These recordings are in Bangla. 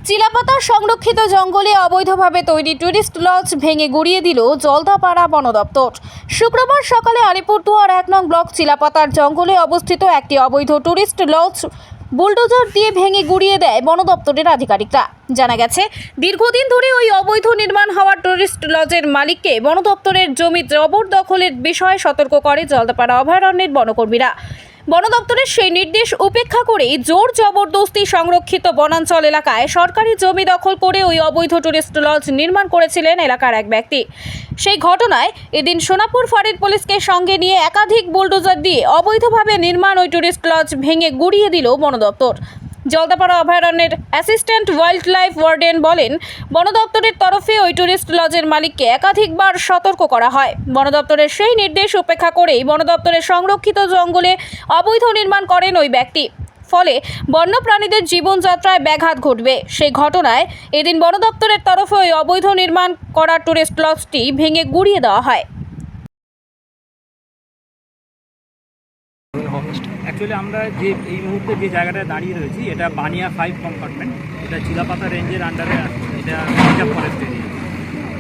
চিলাপাতার সংরক্ষিত জঙ্গলে অবৈধভাবে তৈরি টুরিস্ট লজ ভেঙে গুড়িয়ে দিল জলদাপাড়া বন দপ্তর। শুক্রবার সকালে আলিপুরদুয়ার ১ নং ব্লক চিলাপাতার জঙ্গলে অবস্থিত একটি অবৈধ টুরিস্ট লজ বুলডোজার দিয়ে ভেঙে গুড়িয়ে দেয় বন দপ্তরের আধিকারিকরা। জানা গেছে, দীর্ঘদিন ধরে ওই অবৈধ নির্মাণ হওয়া টুরিস্ট লজের মালিককে বন দপ্তরের জমি জবরদখলের বিষয়ে সতর্ক করে জলদাপাড়া অভয়ারণ্যের বনকর্মীরা। বন দপ্তরের সেই নির্দেশ উপেক্ষা করেই জোর জবরদস্তি সংরক্ষিত বনাঞ্চল এলাকায় সরকারি জমি দখল করে ওই অবৈধ টুরিস্ট লজ নির্মাণ করেছিলেন এলাকার এক ব্যক্তি। সেই ঘটনায় এদিন সোনাপুর ফাঁড়ির পুলিশকে সঙ্গে নিয়ে একাধিক বুলডোজার দিয়ে অবৈধভাবে নির্মাণ ওই টুরিস্ট লজ ভেঙে গুড়িয়ে দিল বন দপ্তর। জলদাপাড়া অভয়ারণ্যের অ্যাসিস্ট্যান্ট ওয়াইল্ড লাইফ ওয়ার্ডেন বলেন, বন দপ্তরের তরফে ওই টুরিস্ট লজের মালিককে একাধিকবার সতর্ক করা হয়। বন দপ্তরের সেই নির্দেশ উপেক্ষা করেই বন দপ্তরের সংরক্ষিত জঙ্গলে অবৈধ নির্মাণ করেন ওই ব্যক্তি। ফলে বন্যপ্রাণীদের জীবনযাত্রায় ব্যাঘাত ঘটবে। সেই ঘটনায় এদিন বন দপ্তরের তরফে ওই অবৈধ নির্মাণ করা টুরিস্ট লজটি ভেঙে গুড়িয়ে দেওয়া হয়। অ্যাকচুয়ালি আমরা যে এই মুহূর্তে যে জায়গাটায় দাঁড়িয়ে রয়েছি, এটা বানিয়া 5 কম্পার্টমেন্ট। এটা চিলাপাতা রেঞ্জের আন্ডারে আছে। এটা রিজার্ভ ফরেস্ট এরিয়া।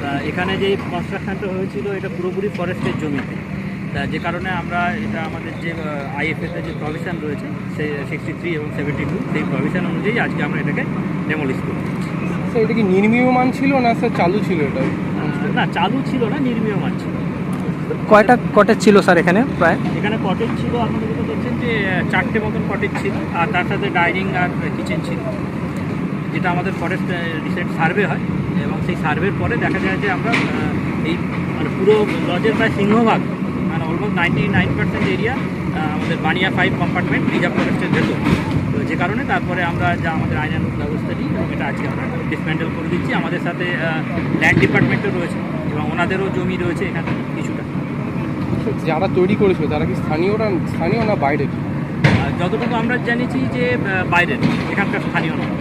তা এখানে যে কনস্ট্রাকশনটা হয়েছিল, এটা পুরোপুরি ফরেস্টের জমিতে। তা যে কারণে আমরা এটা আমাদের যে আইএফএতে যে প্রভিশন রয়েছে, সেই 63 এবং 72, সেই প্রভিশন অনুযায়ী আজকে আমরা এটাকে ডেমোলিশ করি। স্যার, এটা কি নির্মীয়মান ছিল না স্যার চালু ছিল? এটা না, চালু ছিল না, নির্মীয়মান ছিল। কয়টা কটেজ ছিল স্যার এখানে? প্রায় এখানে কটেজ ছিল, আপনারা যেটা দেখছেন যে 4টে মতন কটেজ ছিল, আর তার সাথে ডাইনিং আর কিচেন ছিল। যেটা আমাদের ফরেস্ট রিসেন্ট সার্ভে হয়, এবং সেই সার্ভের পরে দেখা যায় যে আমরা এই মানে পুরো লজের প্রায় সিংহভাগ, মানে অলমোস্ট 99% এরিয়া আমাদের বানিয়া 5 কম্পার্টমেন্ট রিজার্ভ ফরেস্টের ভেতর। তো যে কারণে তারপরে আমরা যা আমাদের আইনানুগ ব্যবস্থা নিই, এবং এটা আজকে আমরা ডিসমেন্টেল করে দিচ্ছি। আমাদের সাথে ল্যান্ড ডিপার্টমেন্টও রয়েছে, এবং ওনাদেরও জমি রয়েছে এখানে কিছুটা। যারা তৈরি করেছিল তারা কি স্থানীয় না বাইরের? যতটুকু আমরা জানিছি যে বাইরের, এখানকার স্থানীয় নয়।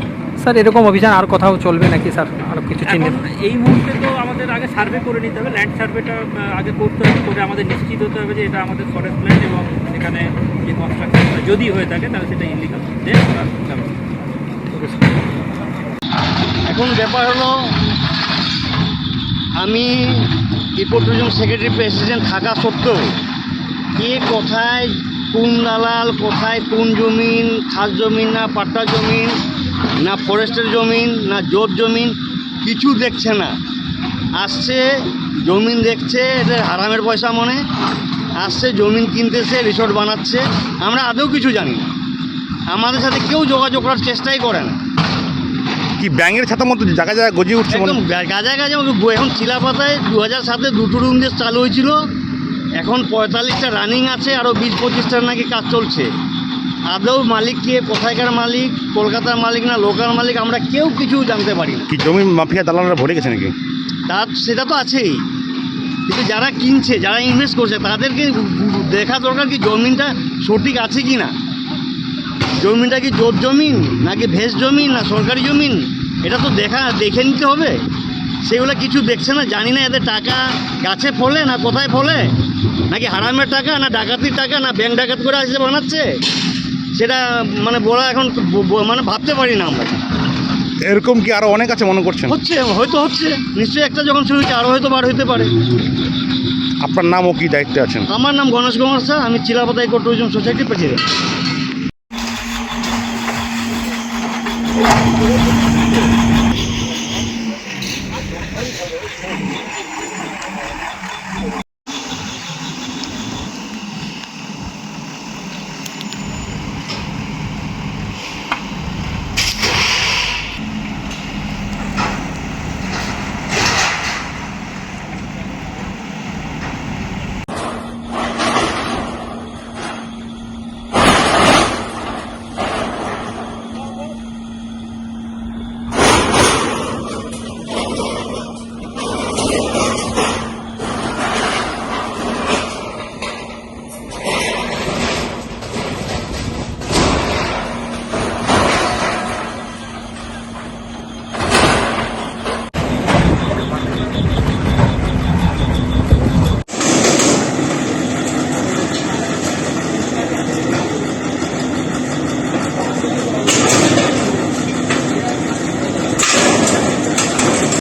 স্যার, এরকম অভিযান আর কোথাও চলবে নাকি স্যার? আরও কিছু চিহ্নিত এই মুহূর্তে তো আমাদের আগে সার্ভে করে নিতে হবে, ল্যান্ড সার্ভেটা আগে করতে হবে, করে আমাদের নিশ্চিত হতে হবে যে এটা আমাদের ফরেস্ট ল্যান্ড, এবং এখানে যে কনস্ট্রাকশন যদি হয়ে থাকে তাহলে সেটা ইলিগাল। এখন ব্যাপার হলো, আমি ইকো ট্যুরিজম সেক্রেটারি প্রেসিডেন্ট থাকা সত্ত্বেও কে কোথায় কোন দালাল, কোথায় কোন জমিন, খাস জমিন না পাট্টা জমিন না ফরেস্টের জমিন না জোট জমিন, কিছু দেখছে না। আসছে জমিন দেখছে, এটা হারামের পয়সা মনে আসছে, জমিন কিনতেছে, রিসোর্ট বানাচ্ছে। আমরা আদৌ কিছু জানি না, আমাদের সাথে কেউ যোগাযোগ করার চেষ্টাই করে না। কি ব্যাঙের ছাতার মতো জায়গা জায়গায় গজিয়ে উঠছে? একদম গাজায় এখন চিলাপাতায় 2007-এ 2টো রুম দিয়ে চালু হয়েছিল, এখন 45টা রানিং আছে, আরও 20-25টার নাকি কাজ চলছে। আদৌ মালিক কে, কোথায়কার মালিক, কলকাতার মালিক না লোকাল মালিক, আমরা কেউ কিছু জানতে পারি না। কি জমি মাফিয়া দালালরা ভরে গেছে নাকি? সেটা তো আছেই, কিন্তু যারা কিনছে, যারা ইনভেস্ট করছে, তাদেরকে দেখা দরকার কি জমিনটা সঠিক আছে কি না। জমিটা কি জোট জমিন নাকি ভেস জমিন না সরকারি জমিন, এটা তো দেখে নিতে হবে। সেগুলো কিছু দেখছে না। জানি না এদের টাকা গাছে ফলে না কোথায় ফলে, নাকি হারামের টাকা না ডাকাতির টাকা না ব্যাংক ডাকাত করে আসে বানাচ্ছে, সেটা মানে বলা এখন মানে ভাবতে পারি না আমরা। এরকম কি আরো অনেক আছে মনে করছেন? হয়তো হচ্ছে, নিশ্চয়ই একটা যখন শুরু হচ্ছে আরও হয়তো বার হইতে পারে। আপনার নাম ও কি দায়িত্বে আছেন? আমার নাম গণেশ কুমার স্যার, আমি চিলাপাতা ইকো ট্যুরিজম সোসাইটির প্রেসিডেন্ট।